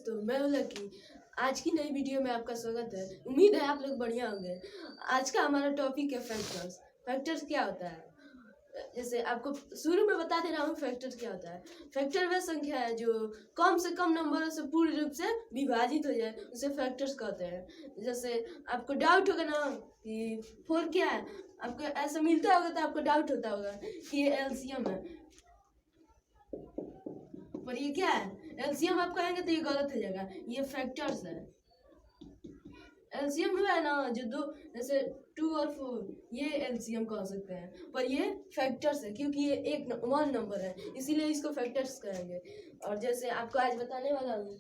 दोस्तों, मैं हूं लकी। आज की नई वीडियो में आपका स्वागत है। उम्मीद है आप लोग बढ़िया होंगे। आज का हमारा टॉपिक है फैक्टर्स। फैक्टर्स क्या होता है, जैसे आपको शुरू में बता दे रहा हूँ। फैक्टर्स क्या होता है? फैक्टर वह संख्या है जो कम से कम नंबरों से पूर्ण रूप से विभाजित हो जाए, उसे फैक्टर्स कहते हैं। जैसे आपको डाउट होगा ना कि 4 क्या है, आपको ऐसा मिलता होगा तो आपको डाउट होता होगा कि ये एलसीएम है, पर ये क्या है? एलसीएम आप कहेंगे तो ये गलत हो जाएगा, ये फैक्टर्स है। एलसीएम है ना, जो दो, जैसे 2 और 4, ये एलसीएम कह सकते हैं, पर ये फैक्टर्स है क्योंकि ये वन नंबर है, इसीलिए इसको फैक्टर्स कहेंगे। और जैसे आपको आज बताने वाला हूँ,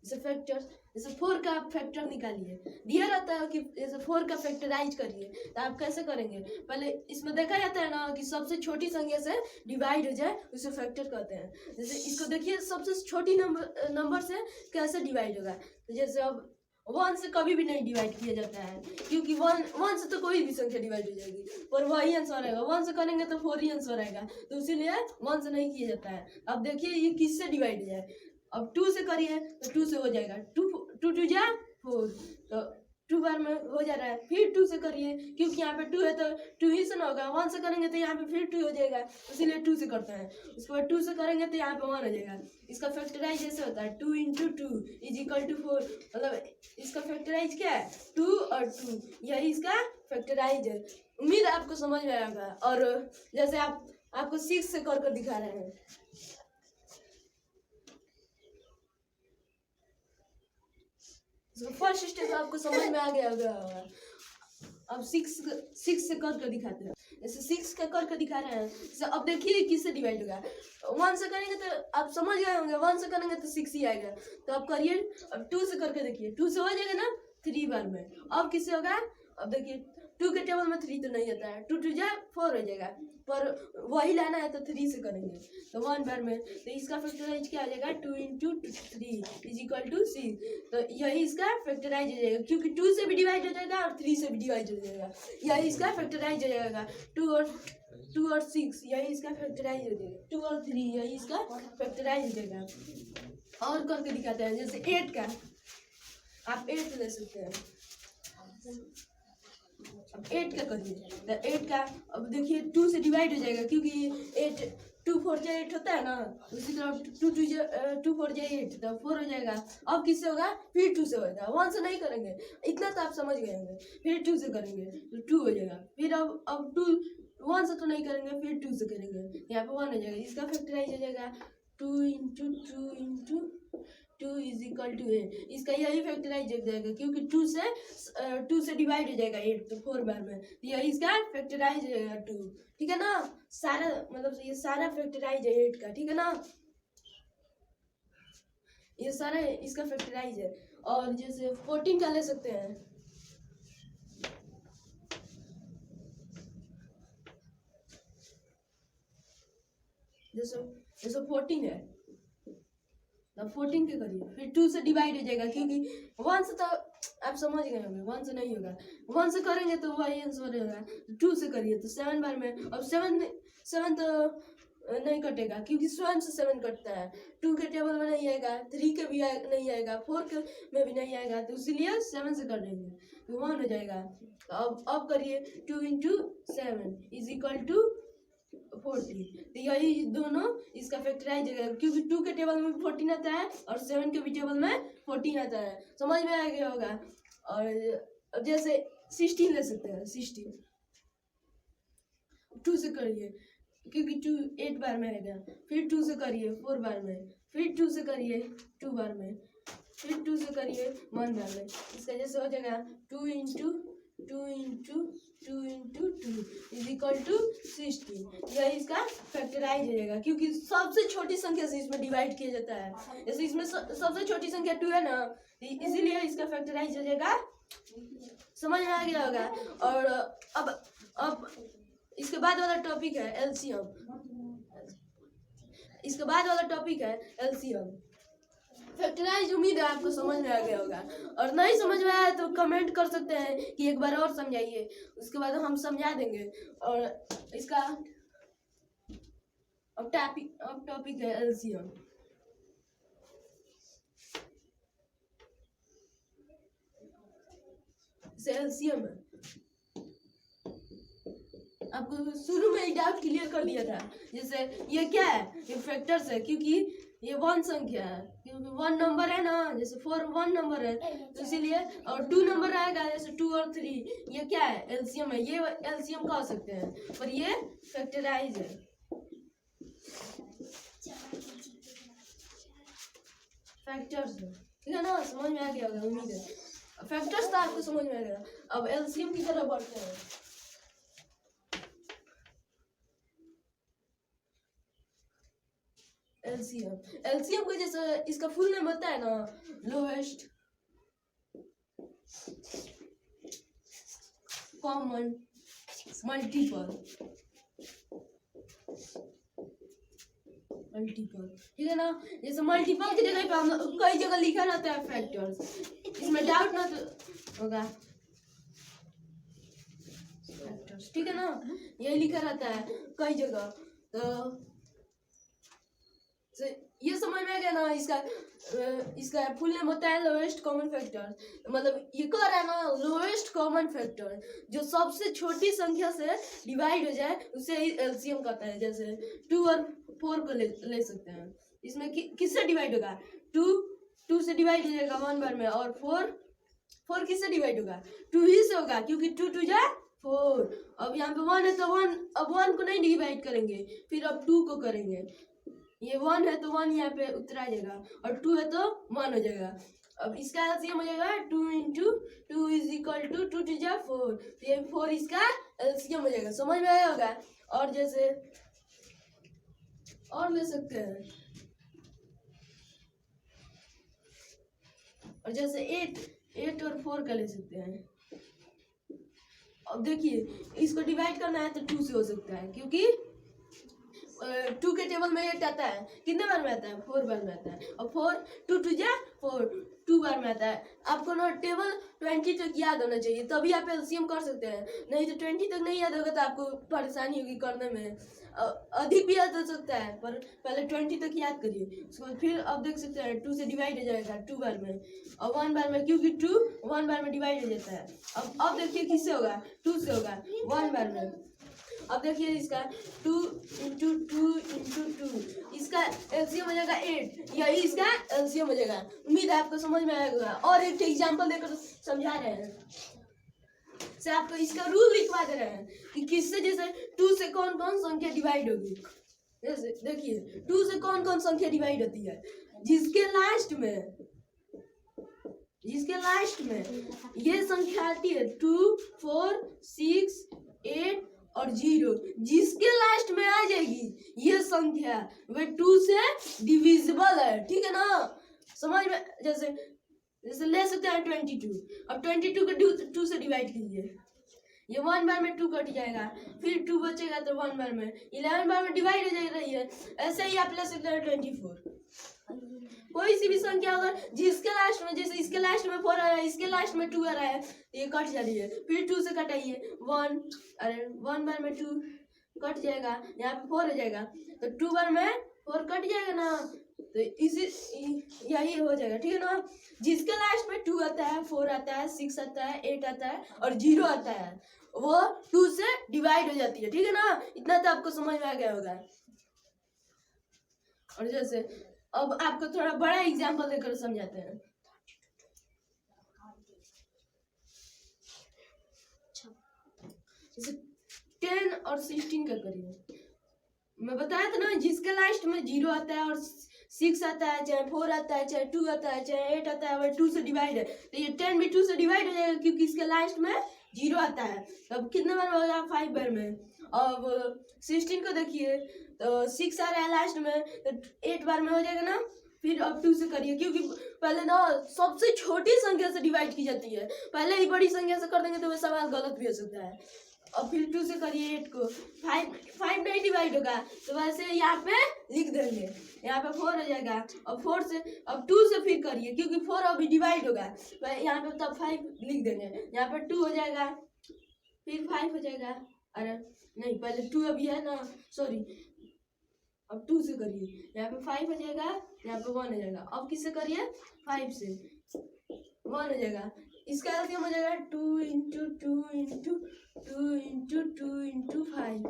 जैसे फैक्टर्स, जैसे 4 का आप फैक्टर निकालिए, दिया रहता है कि जैसे 4 का फैक्टराइज करिए, तो आप कैसे करेंगे? पहले इसमें देखा जाता है ना कि सबसे छोटी संख्या से डिवाइड हो जाए, उसे फैक्टर कहते हैं। जैसे इसको देखिए, सबसे छोटी नंबर से कैसे डिवाइड होगा। तो जैसे अब 1 से कभी भी नहीं डिवाइड किया जाता है, क्योंकि 1 से तो कोई भी संख्या डिवाइड हो जाएगी, पर वही आंसर रहेगा। 1 से करेंगे तो 4 ही आंसर रहेगा, तो इसीलिए 1 से नहीं किया जाता है। अब देखिए ये किससे डिवाइड हो जाए। अब 2 से करिए तो 2 से हो जाएगा, 2 जा 4, तो 2 बार में हो जा रहा है। फिर 2 से करिए, क्योंकि यहाँ पे 2 है तो 2 ही से ना होगा। 1 से करेंगे तो यहाँ पे फिर 2 हो जाएगा, इसीलिए 2 से करते हैं। उसके बाद 2 से करेंगे तो यहाँ पे 1 हो जाएगा। इसका फैक्टराइज ऐसे होता है, 2 × 2 = 4। मतलब इसका फैक्टराइज क्या है? 2 और 2, यही इसका फैक्टराइज है। उम्मीद है आपको समझ में आएगा। और जैसे आपको 6 से कर दिखा रहे हैं, फर्स्ट स्टेप आपको समझ में आ गया होगा। अब 6 से कर दिखाते हैं। जैसे 6 का कर दिखा रहे हैं, जैसे अब देखिए किससे डिवाइड होगा। 1 से करेंगे तो आप समझ गए होंगे, 1 से करेंगे तो 6 ही आएगा। तो आप करिए, अब 2 से करके देखिए, 2 से हो जाएगा ना 3 बार में। अब किससे होगा? अब देखिए 2 के टेबल में 3 तो नहीं आता है, 2 2 जा 4 हो जाएगा, पर वही लाना है तो 3 से करेंगे तो 1 बार में। तो इसका फैक्टराइज क्या आ जाएगा? 2 × 3 = 6। तो यही इसका फैक्टराइज हो जाएगा, क्योंकि 2 से भी डिवाइड हो जाएगा और 3 से भी डिवाइड हो जाएगा। यही इसका फैक्टराइज हो जाएगा। 2 और 6, यही इसका फैक्टराइज हो जाएगा। 2 और 3, यही इसका फैक्टराइज हो जाएगा। और करके दिखाते हैं, जैसे 8 का आप 8 ले सकते हैं। अब 8 का करिए, तो 8 का अब देखिए 2 से डिवाइड हो जाएगा, क्योंकि 8 2 4 जा 8 होता है ना, उसी तरह 2 4 जा 8, तो 4 हो जाएगा। अब किससे होगा? फिर 2 से होगा। 1 से नहीं करेंगे, इतना तो आप समझ गए होंगे। फिर 2 से करेंगे तो 2 हो जाएगा। फिर अब 2 1 से तो नहीं करेंगे, फिर 2 से करेंगे, यहाँ पे 1 हो जाएगा। इसका फैक्टराइज हो जाएगा 2 × 2 = 8। इसका यही फैक्टराइज हो जाएगा, क्योंकि 2 से डिवाइड हो जाएगा 8, तो 4 बार में। यही इसका फैक्टराइज हो जाएगा 2। ठीक है ना? सारा मतलब ये सारा फैक्टराइज है 8 का, ठीक है ना? ये सारा इसका फैक्टराइज है। और जैसे 14 का ले सकते हैं। जैसे 14 है, तब 14 के करिए, फिर 2 से डिवाइड हो जाएगा, क्योंकि 1 से तो आप समझ गए होंगे, 1 से नहीं होगा। 1 से करेंगे तो वही आंसर होगा। 2 से करिए तो 7 बार में। अब 7 तो नहीं कटेगा, क्योंकि 7 से 7 कटता है। 2 के टेबल में नहीं आएगा, 3 के भी नहीं आएगा, 4 के में भी नहीं आएगा, तो इसीलिए 7 से कर देंगे तो 1 हो जाएगा। तो अब करिए 2 × 7 = 40। तो यही दोनों इसका फैक्टराइज है, क्योंकि 2 के टेबल में 14 आता है और 7 के भी टेबल में 14 आता है। समझ में आ गया होगा। और अब जैसे 16 ले सकते हैं। 16 2 से करिए, क्योंकि 2 8 बार में आएगा। फिर 2 से करिए 4 बार में, फिर 2 से करिए 2 बार में, फिर 2 से करिए 1 बार में। इसका जैसे हो जाएगा 2 × 2 = 16। यही इसका फैक्टराइज हो जाएगा, क्योंकि सबसे छोटी संख्या से इसमें डिवाइड किया जाता है। जैसे इसमें सबसे छोटी संख्या 2 है ना, इसीलिए इसका फैक्टराइज हो जाएगा। समझ में आ गया होगा। और अब इसके बाद वाला टॉपिक है एलसीएम। इसके बाद वाला टॉपिक है एलसीएम। फैक्टराइज उम्मीद है आपको समझ में आ गया होगा, और नहीं समझ में आया तो कमेंट कर सकते हैं कि एक बार और समझाइए, उसके बाद हम समझा देंगे। और इसका अब टॉपिक है एलसीएम। एलसीएम है, आपको शुरू में ही डाउट क्लियर कर दिया था। जैसे ये क्या है, ये फैक्टर्स है, क्योंकि ये वन संख्या है, क्योंकि वन नंबर है ना, जैसे 4 वन नंबर है तो इसीलिए, और 2 नंबर आएगा जैसे 2 और 3, ये क्या है, एलसीएम है, ये एलसीएम कह सकते हैं, पर ये फैक्टराइज है। फैक्टर्स है, ठीक है ना, समझ में आ गया होगा उम्मीद है। फैक्टर्स तो आपको समझ में आ गया। अब एलसीएम की तरफ बढ़ते हैं। एलसीएम को जैसे इसका फुल नेम होता है ना, लोएस्ट कॉमन मल्टीपल, ठीक है ना। जैसे मल्टीपल की जगह पे हम कई जगह लिखा रहता है फैक्टर्स, इसमें डाउट ना तो होगा, फैक्टर्स, ठीक है ना, यही लिखा रहता है कई जगह। तो ये समझ में आ गया ना, इसका फुल नेम होता है लोएस्ट कॉमन फैक्टर, मतलब ये कह रहा है ना, लोएस्ट कॉमन फैक्टर जो सबसे छोटी संख्या से डिवाइड हो जाए उसे ही एलसीएम कहता है। जैसे 2 और 4 को ले सकते हैं, इसमें किससे डिवाइड होगा, 2 से डिवाइड हो जाएगा 1 बार में, और 4 किससे डिवाइड होगा, 2 ही से होगा, क्योंकि 2 2 जा 4। अब यहाँ पे 1 है तो 1, अब 1 को नहीं डिवाइड करेंगे, फिर अब 2 को करेंगे, ये 1 है तो 1 यहाँ पे उतरा जाएगा, और 2 है तो 1 हो जाएगा। अब इसका एलसीएम हो जाएगा 2 × 2 = 2 2 2 जा 4, तो ये 4 इसका एलसीएम हो जाएगा। समझ में आया होगा। और जैसे और ले सकते हैं, और जैसे 8 और 4 का ले सकते हैं। अब देखिए इसको डिवाइड करना है तो 2 से हो सकता है, क्योंकि 2 के टेबल में 8 आता है, कितने बार में आता है, 4 बार में आता है, और 4 2 2 जा 4 2 बार में आता है। आपको ना टेबल 20 तक याद होना चाहिए, तभी आप एलसीएम कर सकते हैं, नहीं तो 20 तक नहीं याद होगा तो आपको परेशानी होगी करने में। अधिक भी याद हो सकता है, पर पहले 20 तक याद करिए, उसके बाद फिर आप देख सकते हैं 2 से डिवाइड हो जाएगा 2 बार में, और 1 बार में, क्योंकि 2 1 बार में डिवाइड हो जाता है। अब देखिए किससे होगा, 2 से होगा 1 बार में। अब देखिए इसका 2 × 2 × 2, इसका एलसीएम हो जाएगा 8, यही इसका एलसीएम हो जाएगा। उम्मीद है आपको समझ में आएगा। और एक एग्जांपल देकर समझा रहे हैं, से आपको इसका रूल लिखवा दे रहे हैं कि किससे, जैसे 2 से कौन कौन संख्या डिवाइड होगी। जैसे देखिए 2 से कौन कौन संख्या डिवाइड होती है, जिसके लास्ट में ये संख्या आती है 2 4 6 8 और 0, जिसके लास्ट में आ जाएगी ये संख्या वह 2 से डिविजिबल है, ठीक है ना। समझ में, जैसे ले सकते हैं 22, अब 22 को 2 से डिवाइड कीजिए, ये 1 बार में 2 कट जाएगा, फिर 2 बचेगा तो 1 बार में 11 बार में डिवाइड हो जा रही है। ऐसे ही आप ले सकते हैं 24, कोई सी भी संख्या अगर जिसके लास्ट में, जैसे इसके लास्ट में 4 आ रहा है, इसके लास्ट में 2 आ रहा है, ये कट जा रही है, फिर 2 से कटाइए 1, अरे 1 बार में 2 कट जाएगा, यहाँ पे 4 हो जाएगा, तो 2 बार में 4 कट जाएगा ना, तो इसी यही हो जाएगा, ठीक है ना। जिसके लास्ट में 2 आता है, 4 आता है, 6 आता है, 8 आता है और 0 आता है, वो 2 से डिवाइड हो जाती है, ठीक है ना। इतना तो आपको समझ में आ गया होगा। और जैसे अब आपको थोड़ा बड़ा एग्जांपल देकर समझाते हैं। जैसे 10 और 16 का करिए, मैं बताया था ना, जिसके लास्ट में 0 आता है और 6 आता है, चाहे 4 आता है, चाहे 2 आता है, चाहे 8 आता है, वह 2 से डिवाइड है, तो ये 10 भी 2 से डिवाइड हो जाएगा, क्योंकि इसके लास्ट में 0 आता है। अब कितने बार में होगा, 5 बार में। अब 16 को देखिए, तो 6 आ रहा है लास्ट में, तो 8 बार में हो जाएगा ना। फिर अब 2 से करिए, क्योंकि पहले ना सबसे छोटी संख्या से डिवाइड की जाती है, पहले ही बड़ी संख्या से कर देंगे तो वह सवाल गलत भी हो सकता है। अब फिर 2 से करिए 8 को, 5 नहीं डिवाइड होगा तो वैसे यहाँ पे लिख देंगे, यहाँ पे 4 हो जाएगा और 4 से अब 2 से फिर करिए क्योंकि 4 अभी डिवाइड होगा तो यहाँ पे तब 5 लिख देंगे, यहाँ पे 2 हो जाएगा फिर 5 हो जाएगा। अरे नहीं पहले 2 अभी है ना, सॉरी अब 2 से करिए, यहाँ पे 5 हो जाएगा, यहाँ पे 1 हो जाएगा। अब किससे करिए 5 से 1 हो जाएगा, इसका एलसीएम हो जाएगा 2 इंटू 2 इंटू 2 इंटू 2 इंटू 5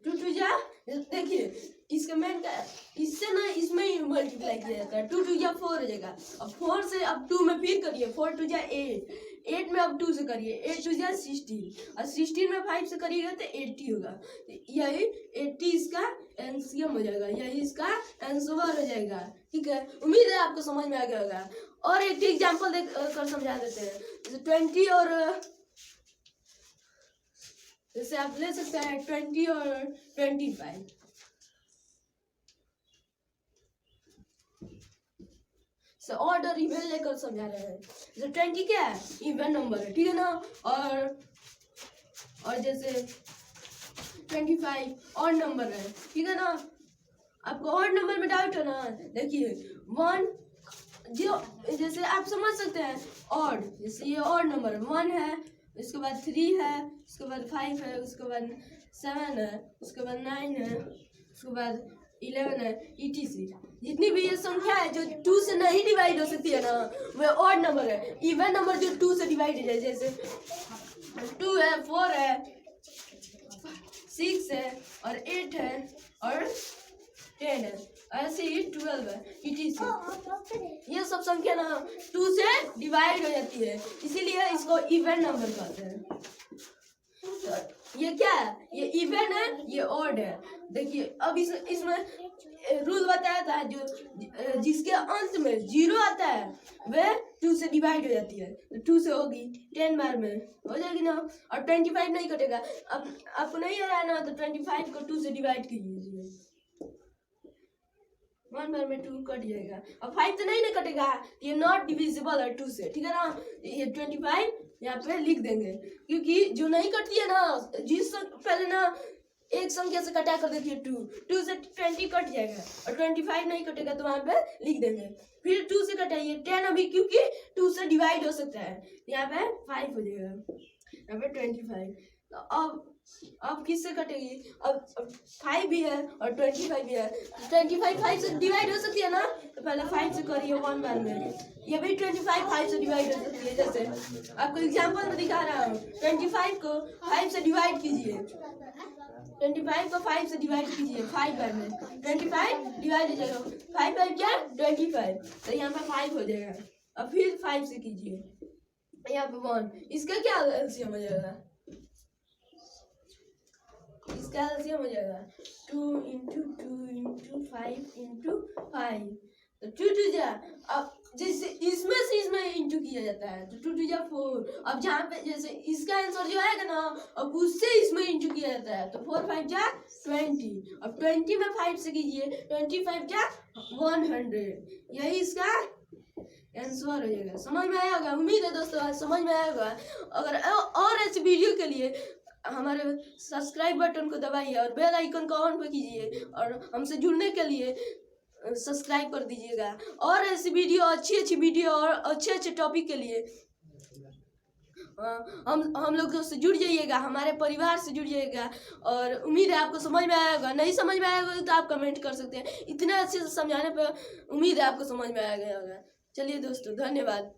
2 जा, देखिए इसका मेन का इससे ना इसमें ही मल्टीप्लाई किया जाता है, 2 जा 4 हो जाएगा। अब 4 से अब 2 में फिर करिए, 4 2 जा 8 में अब 2 से करिए, 8 2 जा 16 और 16 में 5 से करिएगा तो 80 होगा, यही 80 इसका एलसीएम हो जाएगा, यही इसका आंसर हो जाएगा। ठीक है, उम्मीद है आपको समझ में आ गया होगा। और एक एग्जांपल देख कर समझा देते हैं, जैसे 20 और जैसे आप ले सकते हैं 20 और 25। ऑर्डर इवन लेकर समझा रहे हैं। जैसे 20 क्या है, इवन नंबर है, ठीक है ना, और जैसे 25 ऑड नंबर है, ठीक है ना। आपको ऑड नंबर में डाउट है ना, देखिए 1 जो जैसे आप समझ सकते हैं ऑड, जैसे ये ऑड नंबर 1 है, उसके बाद 3 है, उसके बाद 5 है, उसके बाद 7 है, उसके बाद 9 है, उसके बाद 11 है, etc। जितनी भी ये संख्या है जो 2 से नहीं डिवाइड हो सकती है ना वो ऑड नंबर है। इवन नंबर जो 2 से डिवाइड हो जाए, जैसे 2 है, 4 है, 6 है और 8 है और 10 है, ऐसे ही 12 है, etc। ये सब संख्या ना 2 से डिवाइड हो जाती है, इसीलिए इसको इवन नंबर कहते हैं। तो ये क्या है, ये इवन है, ये ऑड है। देखिए अब इसमें रूल बताया था, जो जिसके अंत में 0 आता है वह 2 से डिवाइड हो जाती है, तो 2 से होगी 10 बार में हो जाएगी ना, और 25 नहीं कटेगा। अब आपको नहीं आ रहा है ना, तो 25 को 2 से डिवाइड कीजिए, 1 बार में 2 कट जाएगा, और 5 तो नहीं ना कटेगा, ये नॉट डिविजिबल है 2 से, ठीक है ना। ये 25 यहाँ पे लिख देंगे, क्योंकि जो नहीं कटती है ना, जिस पहले ना एक संख्या से कटा कर देखिए 2 से 20 कट जाएगा और 25 नहीं कटेगा, तो वहां पे लिख देंगे। फिर 2 से कटाइए 10 अभी, क्योंकि 2 से डिवाइड हो सकता है, यहाँ पे 5 हो जाएगा, यहाँ पे 25। तो अब किससे कटेगी, अब 5 भी है और 25 भी है, 25 5 से डिवाइड हो सकती है ना, तो पहले 5 से करिए 1 बार में, ये भी 25 5 से डिवाइड हो सकती है। जैसे आपको एग्जांपल में दिखा रहा हूँ, 25 को 5 से डिवाइड कीजिए, 25 को 5 से डिवाइड कीजिए 5 बार में, 25 डिवाइड हो जाएगा, 5 5 क्या 25, तो यहाँ पे 5 हो जाएगा। अब फिर 5 से कीजिए, यहाँ पे 1, इसका क्या एलसीएम हो जाएगा, इसका एलसीएम हो जाएगा 2 इंटू 2 इंटू 5 इंटू 5, तो 2 2 जा, अब जैसे इसमें से इसमें इंटू किया जाता है, तो 2 2 जा 4। अब जहाँ पे जैसे इसका आंसर जो आएगा ना, अब उससे इसमें इंटू किया जाता है, तो 4 5 जा 20, अब 20 में 5 से कीजिए, 25 जा 100, यही इसका आंसर हो जाएगा। समझ में आया होगा, उम्मीद है दोस्तों आज समझ में आया होगा। अगर और ऐसे वीडियो के लिए हमारे सब्सक्राइब बटन को दबाइए और बेल आइकन को ऑन पे कीजिए, और हमसे जुड़ने के लिए सब्सक्राइब कर दीजिएगा। और ऐसी वीडियो, अच्छी वीडियो और अच्छे टॉपिक के लिए हम लोग से जुड़ जाइएगा, हमारे परिवार से जुड़ जाइएगा। और उम्मीद है आपको समझ में आया होगा, नहीं समझ में आया होगा तो आप कमेंट कर सकते हैं, इतने अच्छे से समझाने पर उम्मीद है आपको समझ में आ गया होगा। चलिए दोस्तों, धन्यवाद।